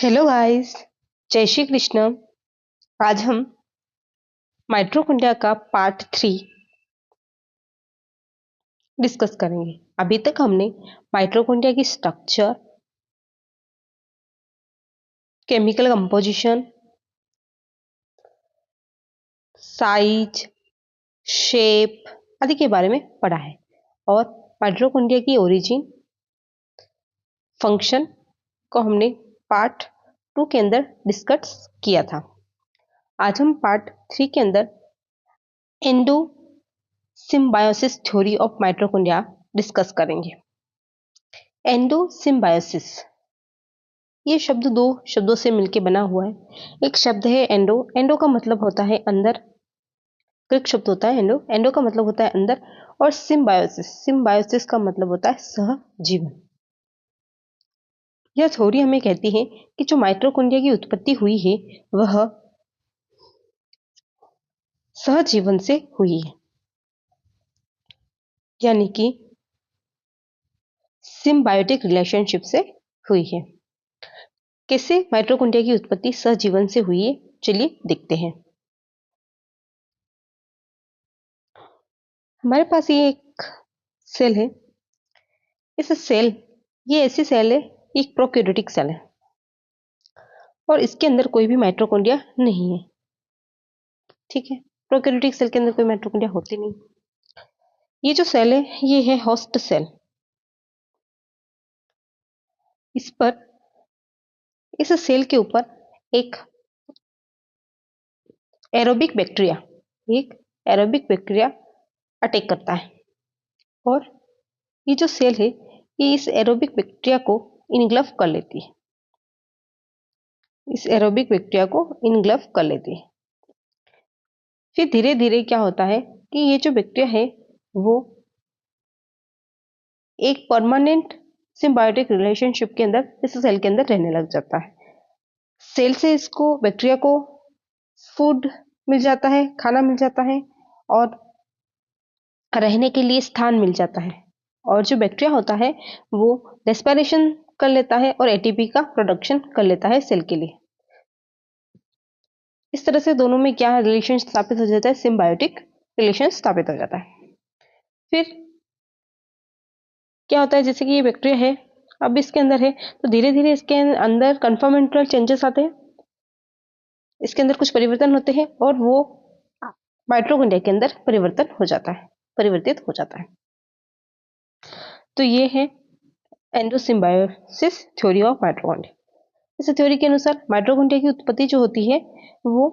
Hello guys, जय श्री कृष्ण। आज हम माइटोकॉन्ड्रिया का पार्ट 3 डिस्कस करेंगे। अभी तक हमने माइटोकॉन्ड्रिया की structure, chemical composition, size, shape आदि के बारे में पढ़ा है और माइटोकॉन्ड्रिया की ओरिजिन, फंक्शन को हमने पार्ट 2 के अंदर डिस्कस किया था। आज हम पार्ट 3 के अंदर endo symbiosis theory of mitochondria discuss करेंगे। एंडो सिम्बायोसिस ये शब्द दो शब्दों से मिलकर बना हुआ है। एक शब्द है एंडो। एंडो का मतलब होता है अंदर, ग्रीक शब्द होता है एंडो। एंडो का मतलब होता है अंदर। और सिम्बायोसिस, सिम्बायोसिस का मतलब होता है सहजीवन। यह थ्योरी हमें कहती है कि जो माइटोकॉन्ड्रिया की उत्पत्ति हुई है वह सहजीवन से हुई है, यानी कि सिम्बायोटिक रिलेशनशिप से हुई है। कैसे माइटोकॉन्ड्रिया की उत्पत्ति सहजीवन से हुई है, चलिए देखते हैं। हमारे पास ये एक सेल है। इस सेल ये ऐसी सेल है, एक प्रोकैरियोटिक सेल है और इसके अंदर कोई भी माइटोकॉन्ड्रिया नहीं है। ठीक है, प्रोकैरियोटिक सेल के अंदर कोई माइटोकॉन्ड्रिया होती नहीं। ये जो सेल है ये है होस्ट सेल। इस सेल के ऊपर एक एरोबिक बैक्टीरिया अटैक करता है और ये जो सेल है ये इस एरोबिक बैक्टीरिया को इनग्लव कर लेती है। इस एरोबिक बैक्टीरिया को इनग्लव कर लेती है। फिर धीरे धीरे क्या होता है कि ये जो बैक्टीरिया है वो एक परमानेंट सिम्बायोटिक रिलेशनशिप के अंदर इस सेल के अंदर रहने लग जाता है। सेल से इसको, बैक्टीरिया को फूड मिल जाता है, खाना मिल जाता है और रहने के लिए स्थान मिल जाता है। और जो बैक्टीरिया होता है वो रेस्पिरेशन कर लेता है और एटीपी का प्रोडक्शन कर लेता है सेल के लिए। इस तरह से दोनों में क्या रिलेशन स्थापित हो जाता है, सिम्बायोटिक रिलेशन स्थापित हो जाता है। फिर क्या होता है, जैसे कि ये बैक्टीरिया है, अब इसके अंदर है तो धीरे धीरे इसके अंदर कन्फर्मेंटल चेंजेस आते हैं। इसके अंदर कुछ परिवर्तन होते हैं और वो माइटोकॉन्ड्रिया के अंदर परिवर्तित हो जाता है। तो ये है एंडोसिम्बायोसिस थ्योरी ऑफ माइटोकॉन्ड्रिया। इस थ्योरी के अनुसार माइटोकॉन्ड्रिया की उत्पत्ति जो होती है वो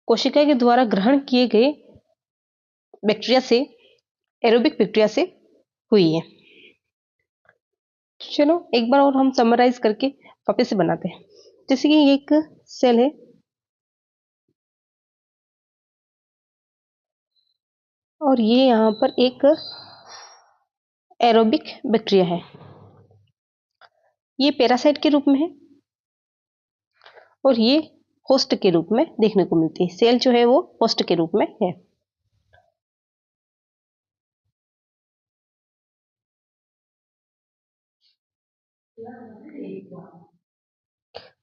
कोशिका के द्वारा ग्रहण किए गए बैक्टीरिया से, एरोबिक बैक्टीरिया से हुई है। चलो एक बार और हम समराइज करके वापस से बनाते हैं। जैसे कि एक सेल है और ये यहाँ पर एक एरोबिक बैक्टीरिया है। ये पैरासाइट के रूप में है और ये होस्ट के रूप में देखने को मिलती है। सेल जो है वो होस्ट के रूप में है।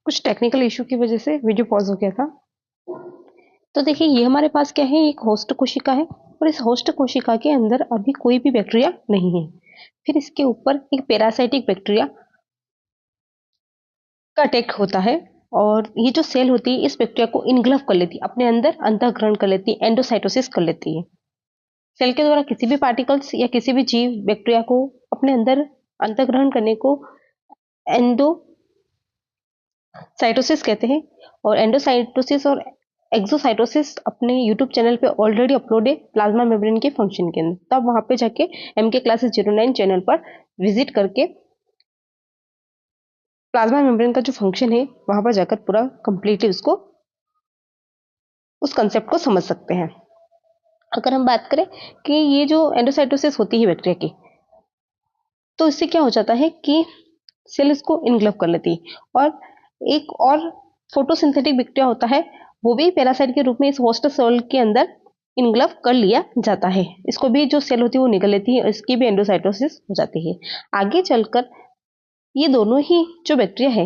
कुछ टेक्निकल इशू की वजह से वीडियो पॉज हो गया था। तो देखिए ये हमारे पास क्या है, एक होस्ट कोशिका है और इस होस्ट कोशिका के अंदर अभी कोई भी बैक्टीरिया नहीं है। फिर इसके ऊपर एक पैरासाइटिक बैक्टीरिया का अटैक होता है और ये जो सेल होती है इस बैक्टीरिया को इनग्लव कर लेती है, अपने अंदर अंतःग्रहण कर लेती है, एंडोसाइटोसिस कर लेती है। सेल के द्वारा किसी भी पार्टिकल्स या किसी भी जीव बैक्टीरिया को अपने अंदर अंतःग्रहण करने को एंडोसाइटोसिस कहते हैं। और एंडोसाइटोसिस और एक्सोसाइटोसिस अपने यूट्यूब चैनल पे ऑलरेडी अपलोड है प्लाज्मा मेम्ब्रेन के फंक्शन के अंदर। तब वहां पे जाके MK क्लासेस 09 चैनल पर विजिट करके प्लाज्मा मेम्ब्रेन का जो फंक्शन है वहां पर जाकर पूरा कंप्लीटली उस कंसेप्ट को समझ सकते हैं। अगर हम बात करें कि ये जो एंडोसाइटोसिस होती है बैक्टीरिया की, तो इससे क्या हो जाता है कि सेल इसको इनग्लव कर लेती है। और एक और फोटोसिंथेटिक बैक्टीरिया होता है, वो भी पैरासाइट के रूप में इस होस्ट सेल के अंदर इनग्लव कर लिया जाता है। इसको भी जो सेल होती है वो निकल लेती है, इसकी भी एंडोसाइटोसिस हो जाती है। आगे चलकर ये दोनों ही जो बैक्टीरिया है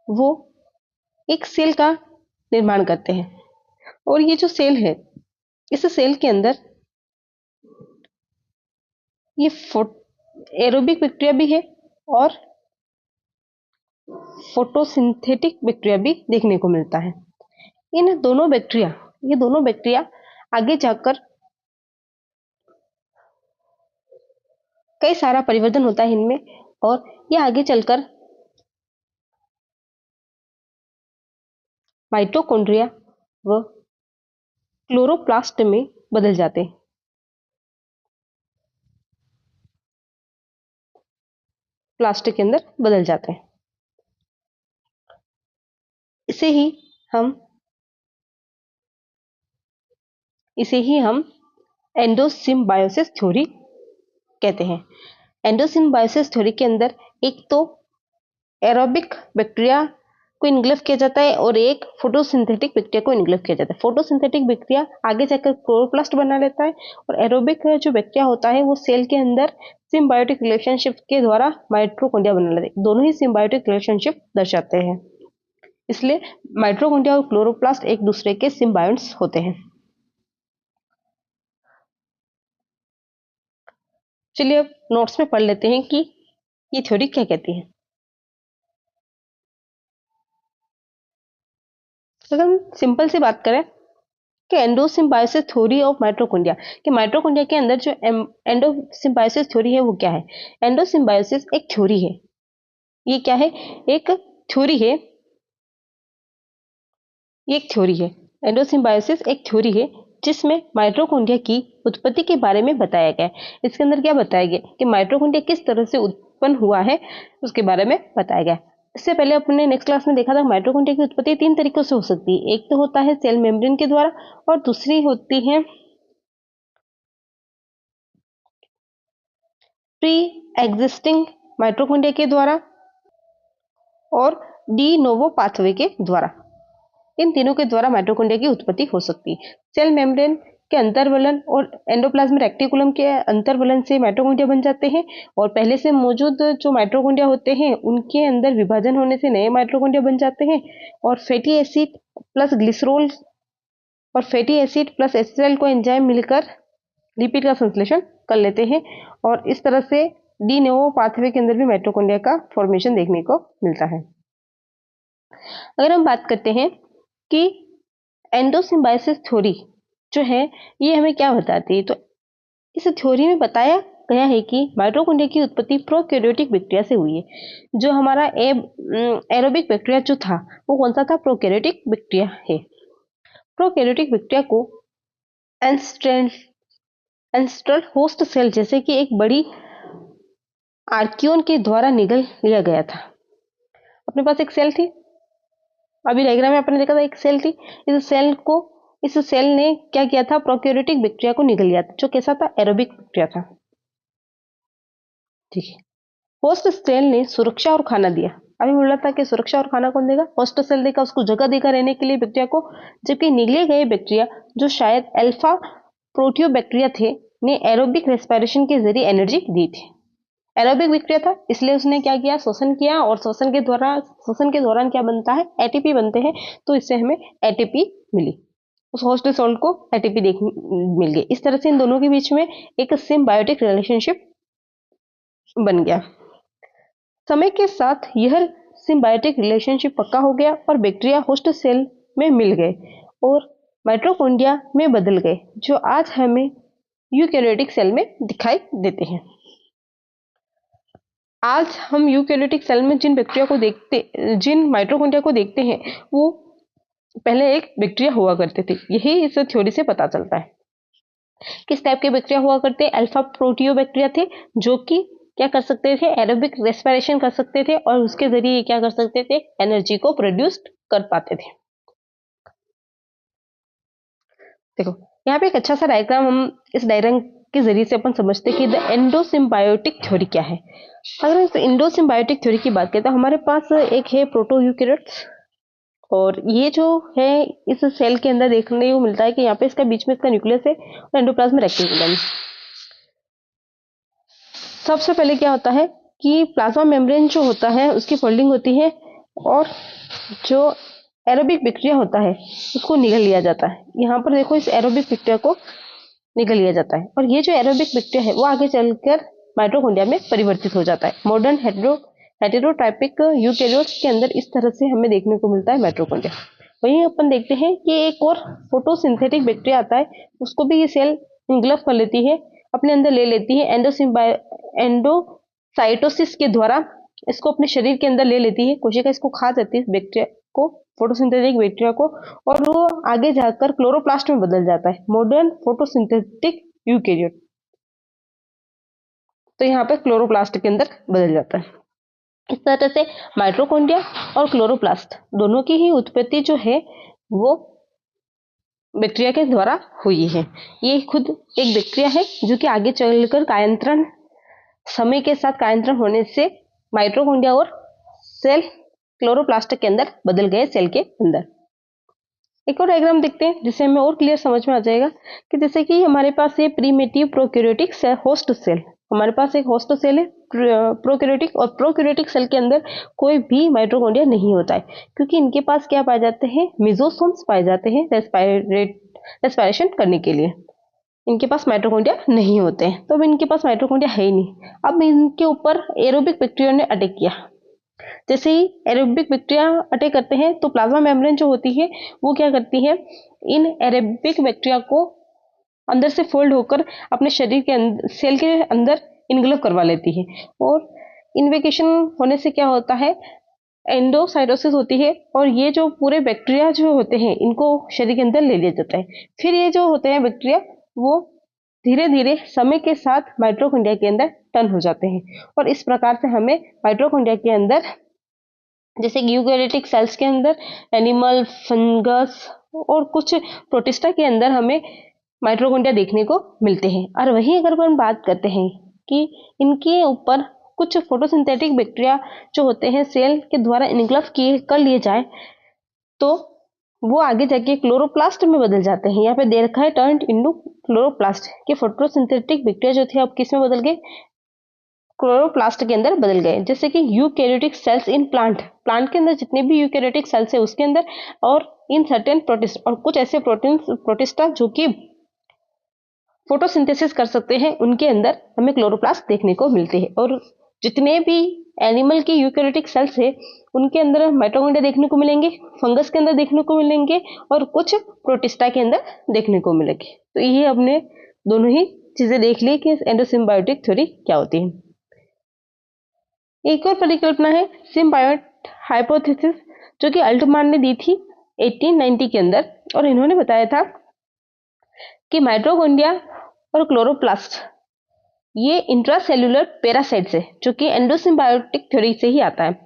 वो एक सेल का निर्माण करते हैं। और ये जो सेल है, इस सेल के अंदर ये एरोबिक बैक्टीरिया भी है और फोटोसिंथेटिक बैक्टीरिया भी देखने को मिलता है। इन दोनों बैक्टीरिया ये दोनों बैक्टीरिया आगे जाकर कई सारा परिवर्तन होता है इनमें, और ये आगे चलकर माइटोकॉन्ड्रिया व क्लोरोप्लास्ट में बदल जाते हैं। प्लास्ट के अंदर बदल जाते हैं। इसे ही हम एंडोसिम्बायोसिस थ्योरी कहते हैं। एंडोसिम्बायोसिस थ्योरी के अंदर एक तो एरोबिक बैक्टीरिया को इनग्लव किया जाता है और एक फोटोसिंथेटिक बैक्टीरिया को इनग्लव किया जाता है। फोटोसिंथेटिक बैक्टीरिया आगे जाकर क्लोरोप्लास्ट बना लेता है और एरोबिक जो बैक्टीरिया होता है वो सेल के अंदर सिम्बायोटिक रिलेशनशिप के द्वारा माइटोकॉन्ड्रिया बना लेते हैं। दोनों ही सिम्बायोटिक रिलेशनशिप दर्शाते हैं, इसलिए माइटोकॉन्ड्रिया और क्लोरोप्लास्ट एक दूसरे के सिम्बायोट्स होते हैं। चलिए अब नोट्स में पढ़ लेते हैं कि ये थ्योरी क्या कहती है। अगर हम सिंपल सी बात करें कि एंडोसिम्बायोसिस थ्योरी ऑफ माइटोकॉन्ड्रिया, कि माइटोकॉन्ड्रिया के अंदर जो एंडोसिम्बायोसिस थ्योरी है वो क्या है। एंडोसिम्बायोसिस एक थ्योरी है। ये क्या है? एक थ्योरी है। ये एक थ्योरी है। एंडोसिम्बायोसिस एक थ्योरी है जिसमें माइटोकॉन्ड्रिया की उत्पत्ति के बारे में बताया गया है। इसके अंदर क्या बताया गया कि माइटोकॉन्ड्रिया किस तरह से उत्पन्न हुआ है उसके बारे में बताया गया। इससे पहले अपने नेक्स्ट क्लास में देखा था माइटोकॉन्ड्रिया की उत्पत्ति 3 तरीकों से हो सकती है। एक तो होता है सेल मेम्ब्रेन के द्वारा और दूसरी होती है प्री एग्जिस्टिंग माइटोकॉन्ड्रिया के द्वारा और डी नोवो पाथवे के द्वारा। इन तीनों के द्वारा माइटोकॉन्ड्रिया की उत्पत्ति हो सकती है। सेल मेम्ब्रेन के अंतर्वलन और एंडोप्लाज्मिक रेटिकुलम के अंतर्वलन से माइटोकॉन्ड्रिया बन जाते हैं और पहले से मौजूद जो माइटोकॉन्ड्रिया होते हैं उनके अंदर विभाजन होने से नए माइटोकॉन्ड्रिया बन जाते हैं और फैटी एसिड प्लस ग्लिसरॉल और fatty acid plus acetyl co enzyme मिलकर लिपिड का संश्लेषण कर लेते हैं और इस तरह से डी नोवो पाथवे के अंदर भी माइटोकॉन्ड्रिया का फॉर्मेशन देखने को मिलता है। अगर हम बात करते हैं कि एंडोसिम्बायोसिस थ्योरी जो है ये हमें क्या बताती है, तो इस थ्योरी में बताया गया है कि माइटोकॉन्ड्रिया की उत्पत्ति प्रोकैरियोटिक बैक्टीरिया से हुई है। जो हमारा एरोबिक बैक्टीरिया जो था वो कौन सा था? प्रोकैरियोटिक बैक्टीरिया है। प्रोकैरियोटिक बैक्टीरिया को एंस्ट्रल होस्ट सेल जैसे कि एक बड़ी आर्कियोन के द्वारा निगल लिया गया था। अपने पास एक सेल थी, अभी डायग्राम में आपने देखा था एक सेल थी। इस सेल ने क्या किया था? प्रोकैरियोटिक बैक्टीरिया को निगल लिया था जो कैसा था? एरोबिक बैक्टीरिया था। ठीक है। होस्ट सेल ने सुरक्षा और खाना दिया। अभी बोला था कि सुरक्षा और खाना कौन देगा? होस्ट सेल देगा, उसको जगह देगा रहने के लिए बैक्टीरिया को। जबकि निगले गए बैक्टीरिया जो शायद अल्फा प्रोटियोबैक्टीरिया थे ने एरोबिक रेस्पिरेशन के जरिए एनर्जी दी थी। एरोबिक बैक्टीरिया था इसलिए उसने क्या किया? शोषण किया और शोषण के दौरान क्या बनता है? एटीपी बनते हैं। तो इससे हमें एटीपी मिली, उस होस्ट सेल को एटीपी मिल गई। इस तरह से इन दोनों के बीच में एक सिम्बायोटिक रिलेशनशिप बन गया। समय के साथ यह सिम्बायोटिक रिलेशनशिप पक्का हो गया और बैक्टीरिया होस्ट सेल में मिल गए और माइटोकॉन्ड्रिया में बदल गए जो आज हमें यूकैरियोटिक सेल में दिखाई देते हैं। आज हम यूकैरियोटिक सेल में जिन माइटोकॉन्ड्रिया को देखते हैं वो पहले एक बैक्टीरिया हुआ करते थे। यही इस थ्योरी से पता चलता है। किस टाइप के बैक्टीरिया हुआ करते? अल्फा प्रोटियोबैक्टीरिया थे जो कि क्या कर सकते थे? एरोबिक रेस्पिरेशन कर सकते थे और उसके जरिए क्या कर सकते थे? एनर्जी को प्रोड्यूस कर पाते थे। देखो यहाँ पे एक अच्छा सा डायग्राम, हम इस डायग्राम के जरिए से अपन समझते कि द एंडोसिम्बायोटिक थ्योरी क्या है। अगर इस एंडोसिम्बायोटिक थ्योरी की बात करें तो हमारे पास एक है प्रोटोयूकैरियोट्स और ये जो है इस सेल के अंदर देखने को मिलता है कि यहाँ पे इसका बीच में इसका न्यूक्लियस है और एंडोप्लाज्मिक रेटिकुलम। सबसे पहले क्या होता है कि प्लाज्मा मेम्ब्रेन जो होता है उसकी फोल्डिंग होती है और जो एरोबिक बैक्टीरिया होता है उसको निगल लिया जाता है। यहाँ पर देखो, इस एरोबिक बैक्टीरिया को निगल लिया जाता है और ये जो एरोबिक बैक्टीरिया है वो आगे चलकर माइटोकॉन्ड्रिया में परिवर्तित हो जाता है। मॉडर्न हेटेरोट्राइपिक यूकेरियोट्स के अंदर इस तरह से हमें देखने को मिलता है माइटोकॉन्ड्रिया। वहीं अपन देखते हैं कि एक और फोटोसिंथेटिक बैक्टीरिया आता है, उसको भी ये सेल इंगल्फ कर लेती है, अपने अंदर ले लेती है, एंडोसाइटोसिस के द्वारा इसको अपने शरीर के अंदर ले लेती है। कोशिका इसको खा जाती है, बैक्टीरिया को, फोटोसिंथेटिक बैक्टीरिया को, और वो आगे जाकर क्लोरोप्लास्ट में बदल जाता है, मॉडर्न फोटोसिंथेटिक यूकेरियोट। तो यहाँ पे क्लोरोप्लास्ट के अंदर बदल जाता है। इस तरह से माइटोकॉन्ड्रिया और क्लोरोप्लास्ट दोनों की ही उत्पत्ति जो है वो बैक्टीरिया के द्वारा हुई है। ये खुद एक बैक्टीरिया है जो कि आगे चलकर कायांतरण, समय के साथ कायांतरण होने से माइटोकॉन्ड्रिया और सेल क्लोरोप्लास्ट के अंदर बदल गए, सेल के अंदर। एक और डायग्राम देखते हैं जिससे हमें और क्लियर समझ में आ जाएगा कि जैसे कि हमारे पास ये primitive prokaryotic cell, host cell, हमारे पास एक होस्ट सेल है प्रोकैरियोटिक, और प्रोकैरियोटिक सेल के अंदर कोई भी माइटोकॉन्ड्रिया नहीं होता है, क्योंकि इनके पास क्या पाए जाते हैं, मेसोसोम्स पाए जाते हैं रेस्पिरेशन करने के लिए। इनके पास माइटोकॉन्ड्रिया नहीं होते हैं, तो अब इनके पास माइटोकॉन्ड्रिया है ही नहीं। अब इनके ऊपर एरोबिक बैक्टीरिया ने अटैक किया। जैसे ही एरोबिक बैक्टीरिया अटैक करते हैं तो प्लाज्मा मेम्ब्रेन जो होती है वो क्या करती है, इन एरोबिक बैक्टीरिया को अंदर से फोल्ड होकर अपने शरीर के अंदर, सेल के अंदर इनग्लव करवा लेती है। और इन्वेकेशन होने से क्या होता है, एंडोसाइटोसिस होती है, और ये जो पूरे बैक्टीरिया जो होते हैं इनको शरीर के अंदर ले लिया जाता है। फिर ये जो होते हैं बैक्टीरिया वो धीरे धीरे समय के साथ माइटोकॉन्ड्रिया के अंदर टर्न हो जाते हैं, और इस प्रकार से हमें माइटोकॉन्ड्रिया के अंदर, जैसे यूकेरियोटिक सेल्स के अंदर एनिमल, फंगस और कुछ प्रोटिस्टा के अंदर हमें माइटोकॉन्ड्रिया देखने को मिलते हैं। और वहीं अगर हम बात करते हैं कि इनके ऊपर कुछ फोटोसिंथेटिक बैक्टीरिया जो होते हैं सेल के द्वारा इनग्लफ किए कर लिए जाए तो वो आगे जाके क्लोरोप्लास्ट में बदल जाते हैं। यहाँ पे दे रखा है टर्न इनटू क्लोरोप्लास्ट, कि फोटोसिंथेटिक बैक्टीरिया जो थे अब किस में बदल गए, क्लोरोप्लास्ट के अंदर बदल गए। जैसे कि यूकेरियोटिक सेल्स इन प्लांट के अंदर जितने भी यूकेरियोटिक सेल्स है उसके अंदर, और इन सर्टेन प्रोटिस्ट, और कुछ ऐसे प्रोटिस्टा जो कि फोटोसिंथेसिस कर सकते हैं उनके अंदर हमें क्लोरोप्लास्ट देखने को मिलते हैं। और जितने भी एनिमल की यूकेरियोटिक सेल्स है उनके अंदर माइटोकॉन्ड्रिया देखने को मिलेंगे, फंगस के अंदर देखने को मिलेंगे, और कुछ प्रोटिस्टा के अंदर देखने को मिलेंगे। तो ये हमने दोनों ही चीजें देख ली कि एंडोसिम्बायोटिक थ्योरी क्या होती है। एक और परिकल्पना है सिम्बायोट हाइपोथेसिस, जो कि अल्टमान ने दी थी 1890 के अंदर, और इन्होंने बताया था कि माइटोकॉन्ड्रिया और क्लोरोप्लास्ट ये इंट्रासेल्युलर पैरासाइट्स है, जो कि एंडोसिम्बायोटिक थ्योरी से ही आता है,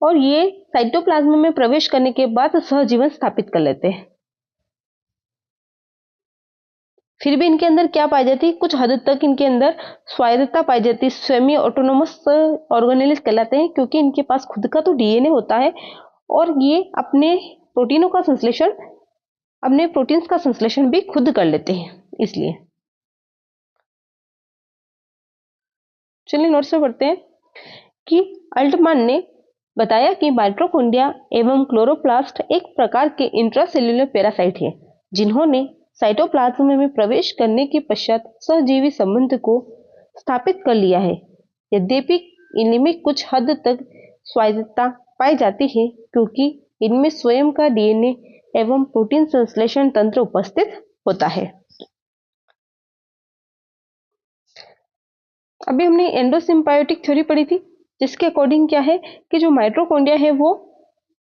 और ये साइटोप्लाज्म में प्रवेश करने के बाद सहजीवन स्थापित कर लेते हैं। फिर भी इनके अंदर क्या पाई जाती है, कुछ हद तक इनके अंदर स्वायत्तता पाई जाती है, सेमी ऑटोनोमस ऑर्गेनेल्स कहलाते हैं, क्योंकि इनके पास खुद का तो डीएनए होता है और ये अपने प्रोटीनों का संश्लेषण, अपने प्रोटीन्स का संश्लेषण भी खुद कर लेते हैं। इसलिए चलिए नोट्स में पढ़ते हैं कि अल्टमान ने बताया कि माइटोकॉन्ड्रिया एवं क्लोरोप्लास्ट एक प्रकार के इंट्रासेल्युलर पैरासाइट हैं, जिन्होंने साइटोप्लाज्म में प्रवेश करने के पश्चात सहजीवी संबंध को स्थापित कर लिया है। यद्यपि इनमें कुछ हद तक स्वायत्तता पाई जाती है, क्योंकि इनमें स्वयं का डीएनए एवं प्रोटीन संश्लेषण तंत्र उपस्थित होता है। अभी हमने एंडोसिम्बायोटिक थ्योरी पढ़ी थी, जिसके अकॉर्डिंग क्या है कि जो माइटोकॉन्ड्रिया है वो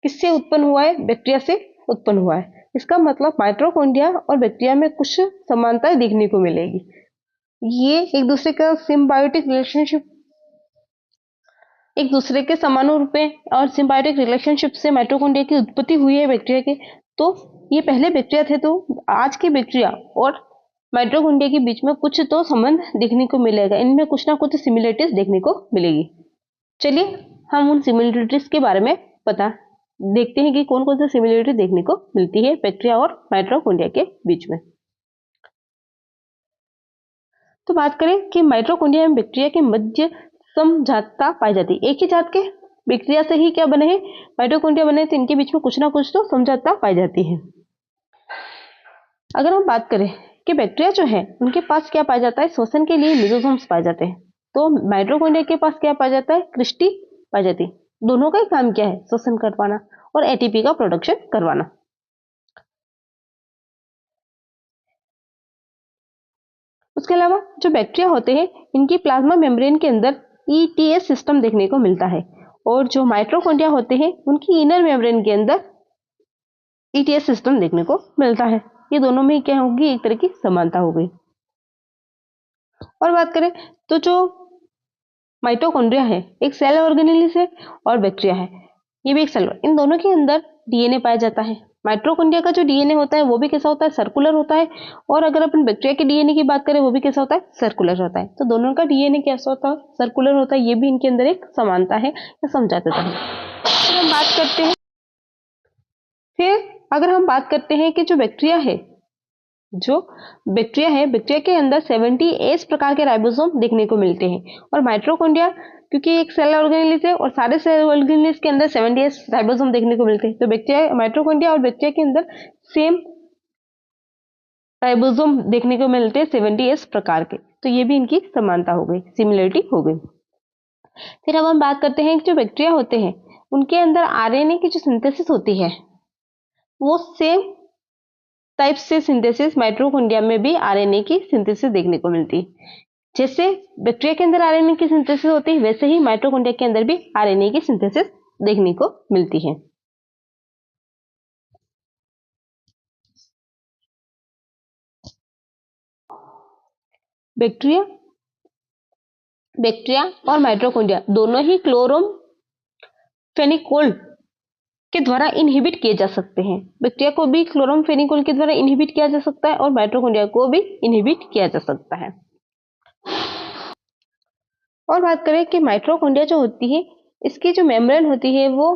किससे उत्पन्न हुआ है, बैक्टीरिया से उत्पन्न हुआ है। इसका मतलब माइटोकॉन्ड्रिया और बैक्टीरिया में कुछ समानताएं देखने को मिलेगी। ये एक दूसरे का सिम्बायोटिक रिलेशनशिप, एक दूसरे के समानुरूप है, और सिम्बायोटिक रिलेशनशिप से माइटोकॉन्ड्रिया की उत्पत्ति हुई है बैक्टीरिया के। तो ये पहले बैक्टीरिया थे, तो आज के बैक्टीरिया और माइटोकॉन्ड्रिया के बीच में कुछ तो संबंध देखने को मिलेगा, इनमें कुछ ना कुछ सिमिलरिटीज देखने को मिलेगी। चलिए हम उन सिमिलरिटीज के बारे में देखते हैं कि कौन कौन सी सिमिलरिटी देखने को मिलती है बैक्टीरिया और माइटोकॉन्ड्रिया के बीच में। तो बात करें कि माइटोकॉन्ड्रिया एवं बैक्टीरिया के मध्य समजातता पाई जाती है। एक ही जात के बैक्टीरिया से ही क्या बने हैं, माइटोकॉन्ड्रिया बने हैं, तो इनके बीच में कुछ ना कुछ तो समझौता पाई जाती है। अगर हम बात करें कि बैक्टीरिया जो है उनके पास क्या पाया जाता है, श्वसन के लिए लिजोसोम्स पाए जाते हैं, तो माइटोकॉन्ड्रिया के पास क्या पाया जाता है, क्रिस्टी पाई जाती है। दोनों का ही काम क्या है, श्वसन करवाना और एटीपी का प्रोडक्शन करवाना। उसके अलावा जो बैक्टीरिया होते हैं इनकी प्लाज्मा मेम्ब्रेन के अंदर ईटीएस सिस्टम देखने को मिलता है, और जो माइटोकॉन्ड्रिया होते हैं उनकी इनर मेम्ब्रेन के अंदर ईटीएस सिस्टम देखने को मिलता है। ये दोनों में क्या होगी, एक तरह की समानता हो गई। और बात करें तो जो माइटोकॉन्ड्रिया है एक सेल ऑर्गेनेलिस है, और बैक्टीरिया है ये भी एक सेल, इन दोनों के अंदर डीएनए पाया जाता है। माइटोकॉन्ड्रिया का जो डीएनए होता है वो भी कैसा होता है, सर्कुलर होता है, और अगर अपन बैक्टीरिया के डीएनए की बात करें वो भी कैसा होता है, सर्कुलर होता है। तो दोनों का डीएनए कैसा होता है, सर्कुलर होता है। ये भी इनके अंदर एक समानता है या समझौता है। फिर हम बात करते हैं, फिर अगर हम बात करते हैं कि जो बैक्टीरिया है बैक्टीरिया के अंदर 70S प्रकार के राइबोसोम देखने को मिलते हैं, और माइटोकॉन्ड्रिया क्योंकि एक सेल ऑर्गेनेलिस है और सारे सेल ऑर्गेनेलिस के अंदर 70S राइबोसोम देखने को मिलते हैं, तो बैक्टीरिया, माइटोकॉन्ड्रिया और बैक्टीरिया के अंदर सेम राइबोसोम देखने को मिलते हैं 70S प्रकार के, तो ये भी इनकी समानता हो गई, सिमिलरिटी हो गई। फिर अब हम बात करते हैं कि जो बैक्टीरिया होते हैं उनके अंदर आरएनए की जो सिंथेसिस होती है वो सेम टाइप से सिंथेसिस माइटोकॉन्ड्रिया में भी आरएनए की सिंथेसिस देखने को मिलती है। जैसे बैक्टीरिया के अंदर आरएनए की सिंथेसिस होती है, वैसे ही माइटोकॉन्ड्रिया के अंदर भी आरएनए की सिंथेसिस देखने को मिलती है। बैक्टीरिया और माइटोकॉन्ड्रिया दोनों ही क्लोरोमफेनिकोल के द्वारा इनहिबिट किए जा सकते हैं। बैक्टीरिया को भी क्लोरोमफेनिकोल के द्वारा इनहिबिट किया जा सकता है और माइटोकॉन्ड्रिया को भी इनहिबिट किया जा सकता है। और बात करें कि माइटोकॉन्ड्रिया जो होती है इसकी जो मेम्ब्रेन होती है वो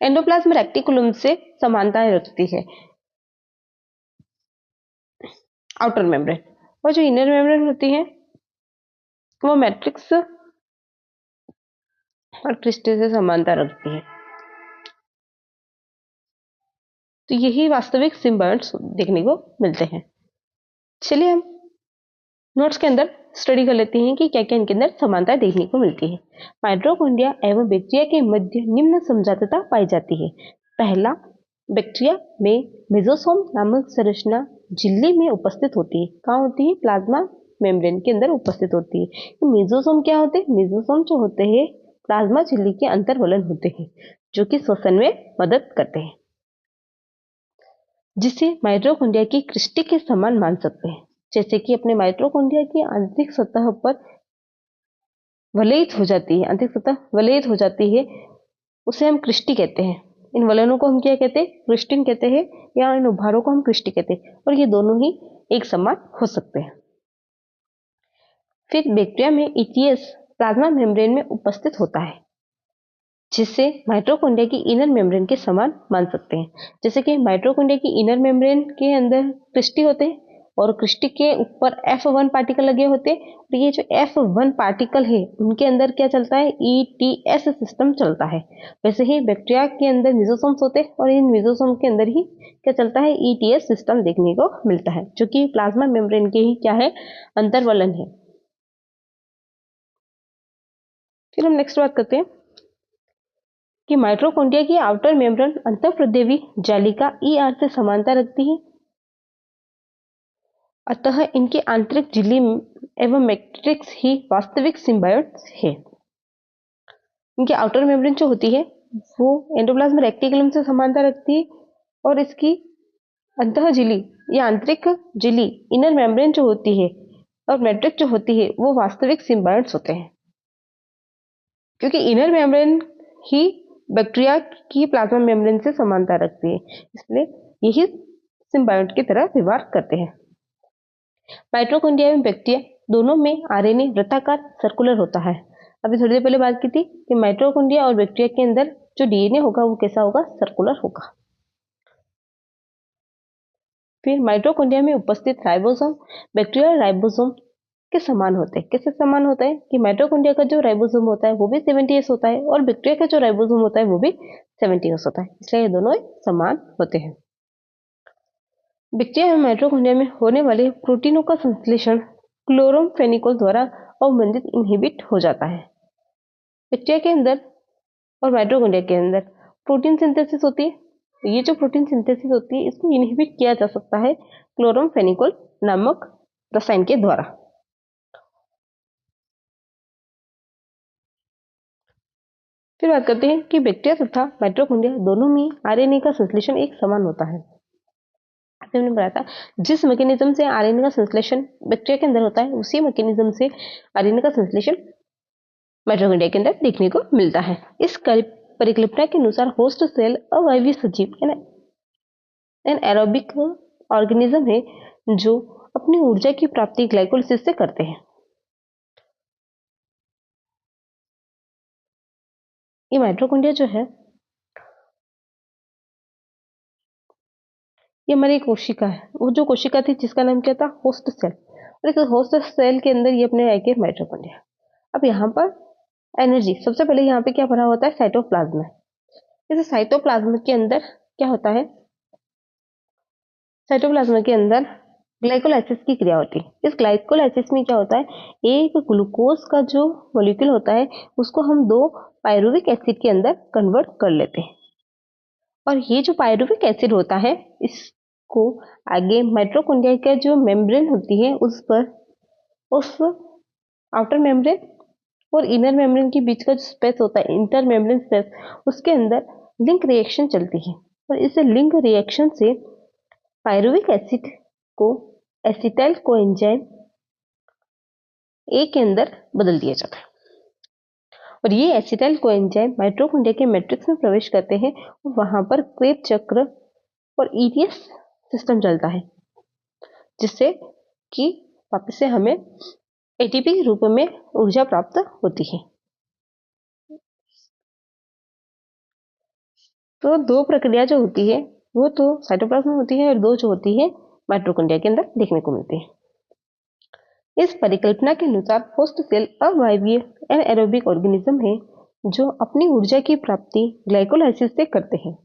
एंडोप्लाज्म रेटिकुलम से समानता रखती है, आउटर मेम्ब्रेन, और जो इनर मेम्ब्रेन होती है वो मैट्रिक्स और क्रिस्टल से समानता रखती है। तो यही वास्तविक सिम्बायोट्स देखने को मिलते हैं। चलिए हम नोट्स के अंदर स्टडी कर लेते हैं कि क्या क्या इनके अंदर समानता देखने को मिलती है। माइटोकॉन्ड्रिया एवं बैक्टीरिया के मध्य निम्न समझौता पाई जाती है। पहला, बैक्टीरिया में मेसोसोम नामक संरचना झिल्ली में उपस्थित होती है। कहाँ होती है, प्लाज्मा मेम्ब्रेन के अंदर उपस्थित होती है। तो मेसोसोम क्या होते हैं, मेसोसोम जो होते हैं प्लाज्मा झिल्ली के अंतर्वलन होते हैं जो कि श्वसन में मदद करते हैं, जिसे माइटोकॉन्ड्रिया की क्रिस्टी के समान मान सकते हैं। जैसे कि अपने माइटोकॉन्ड्रिया की आंतरिक सतह पर वलयित हो जाती है, आंतरिक सतह वलयित हो जाती है, उसे हम क्रिस्टी कहते हैं। इन वलयों को हम क्या कहते हैं, क्रिस्टिन कहते हैं, या इन उभारों को हम क्रिस्टी कहते हैं, और ये दोनों ही एक समान हो सकते हैं। फिर बैक्टीरिया में ईटीएस प्लाज्मा मेम्ब्रेन में उपस्थित होता है, जिसे माइटोकॉन्ड्रिया की इनर मेम्ब्रेन के समान मान सकते हैं। जैसे कि माइटोकॉन्ड्रिया की इनर मेम्ब्रेन के अंदर क्रिस्टी होते हैं और क्रिस्टी के ऊपर F1 पार्टिकल लगे होते हैं, और ये जो F1 पार्टिकल है उनके अंदर क्या चलता है, ईटीएस सिस्टम चलता है। वैसे ही बैक्टीरिया के अंदर मेसोसोम्स होते हैं और इन मेसोसोम के अंदर ही क्या चलता है, ईटीएस सिस्टम देखने को मिलता है, जो कि प्लाज्मा मेम्ब्रेन के ही क्या है, अंतर्वलन है। फिर हम नेक्स्ट बात करते हैं कि माइटोकॉन्ड्रिया की आउटर मेम्ब्रेन अंतःप्रदेवी जालिका ईआर से समानता रखती है, अतः इनकी आंतरिक झिल्ली एवं मैट्रिक्स ही वास्तविक सिम्बायोट्स है। इनकी आउटर मेम्ब्रेन जो होती है वो एंडोप्लाज्म रेटिकुलम से समानता रखती है, और इसकी अंतः झिल्ली या आंतरिक झिल्ली इनर मेम्ब्रेन जो होती है और मैट्रिक्स जो होती है वो वास्तविक सिम्बायोट्स होते हैं, क्योंकि इनर मेम्ब्रेन ही बैक्टीरिया की प्लाज्मा मेम्ब्रेन से समानता रखती है, इसलिए यही सिम्बायोट की तरह व्यवहार करते हैं। माइटोकॉन्ड्रिया एवं बैक्टीरिया दोनों में आरएनए वृत्ताकार सर्कुलर होता है। अभी थोड़ी देर पहले बात की थी कि माइटोकॉन्ड्रिया और बैक्टीरिया के अंदर जो डीएनए होगा वो कैसा होगा, सर्कुलर होगा। फिर माइटोकॉन्ड्रिया में उपस्थित राइबोसोम बैक्टीरियल राइबोसोम के समान होते हैं। किससे समान होता है कि माइटोकॉन्ड्रिया का जो राइबोसोम होता है वो भी 70S होता है और बैक्टीरिया का जो राइबोसोम होता है वो भी 70S होता है, इसलिए ये दोनों समान होते हैं। बैक्टीरिया में माइटोकॉन्ड्रिया में होने वाले प्रोटीनों का संश्लेषण क्लोरोमफेनिकोल द्वारा अवमंदित इनहिबिट हो जाता है। बैक्टीरिया के अंदर और माइटोकॉन्ड्रिया के अंदर प्रोटीन सिंथेसिस होती है। ये जो प्रोटीन सिंथेसिस होती है इसको इनहिबिट किया जा सकता है क्लोरोमफेनिकोल नामक रसायन के द्वारा। फिर बात करते हैं कि बैक्टीरिया तथा माइटोकॉन्ड्रिया दोनों में आरएनए का संश्लेषण एक समान होता है। हमने बताया था जिस मैकेनिज्म से आरएनए का संश्लेषण बैक्टीरिया के अंदर होता है उसी मैकेनिज्म से आरएनए का संश्लेषण माइटोकॉन्ड्रिया के अंदर देखने को मिलता है। इस परिकल्पना के अनुसार होस्ट सेल अवायवीय सजीव एनारोबिक ऑर्गेनिज्म है जो अपनी ऊर्जा की प्राप्ति ग्लाइकोलिसिस से करते हैं। ये माइटोकॉन्ड्रिया जो है ये हमारी कोशिका है, वो जो कोशिका थी जिसका नाम क्या था होस्ट सेल, और इस होस्ट सेल के अंदर ये अपने आएंगे माइटोकॉन्ड्रिया। अब यहाँ पर एनर्जी सबसे पहले यहाँ पे क्या भरा होता है साइटोप्लाज्म। इस साइटोप्लाज्म के अंदर क्या होता है, साइटोप्लाज्म के अंदर ग्लाइकोलाइसिस की क्रिया होती है। इस ग्लाइकोलाइसिस में क्या होता है, एक ग्लूकोज का जो मॉलिक्यूल होता है उसको हम 2 पायरुविक एसिड के अंदर कन्वर्ट कर लेते हैं, और ये जो पायरुविक एसिड होता है इसको आगे माइटोकॉन्ड्रिया का जो मेम्ब्रेन होती है उस पर, उस आउटर मेम्ब्रेन और इनर मेम्ब्रेन के बीच का जो स्पेस होता है इंटर मेम्ब्रेन स्पेस, उसके अंदर लिंक रिएक्शन चलती है, और इस लिंक रिएक्शन से पायरुविक एसिड को एसिटाइल कोएंजाइम ए के अंदर बदल दिया जाता है, और ये एसिटाइल कोएंजाइम माइटोकॉन्ड्रिया के मैट्रिक्स में प्रवेश करते हैं और वहां पर क्रेब चक्र और ईटीएस सिस्टम चलता है, जिससे कि वापस से हमें एटीपी के रूप में ऊर्जा प्राप्त होती है। तो 2 प्रक्रिया जो होती है वो तो साइटोप्लाज्म में होती है और 2 जो होती है माइटोकॉन्ड्रिया के अंदर देखने को मिलती है। इस परिकल्पना के अनुसार होस्ट सेल अवायवीय एनाएरोबिक ऑर्गेनिज्म है जो अपनी ऊर्जा की प्राप्ति ग्लाइकोलाइसिस से करते हैं,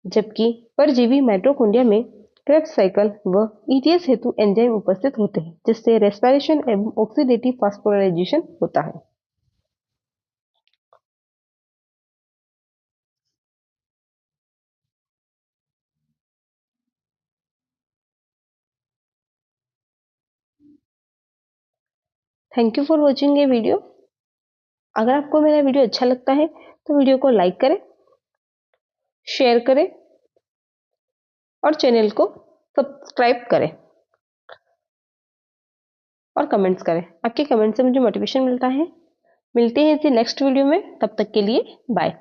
जबकि परजीवी माइटोकॉन्ड्रिया में क्रेब्स साइकिल व ईटीएस हेतु एंजाइम उपस्थित होते हैं, जिससे रेस्पिरेशन एवं ऑक्सीडेटिव फास्फोराइलेशन होता है। थैंक यू फॉर वॉचिंग ये वीडियो। अगर आपको मेरा वीडियो अच्छा लगता है तो वीडियो को लाइक करें, शेयर करें और चैनल को सब्सक्राइब करें और कमेंट्स करें। आपके कमेंट से मुझे मोटिवेशन मिलता है। मिलते हैं इसी नेक्स्ट वीडियो में, तब तक के लिए बाय।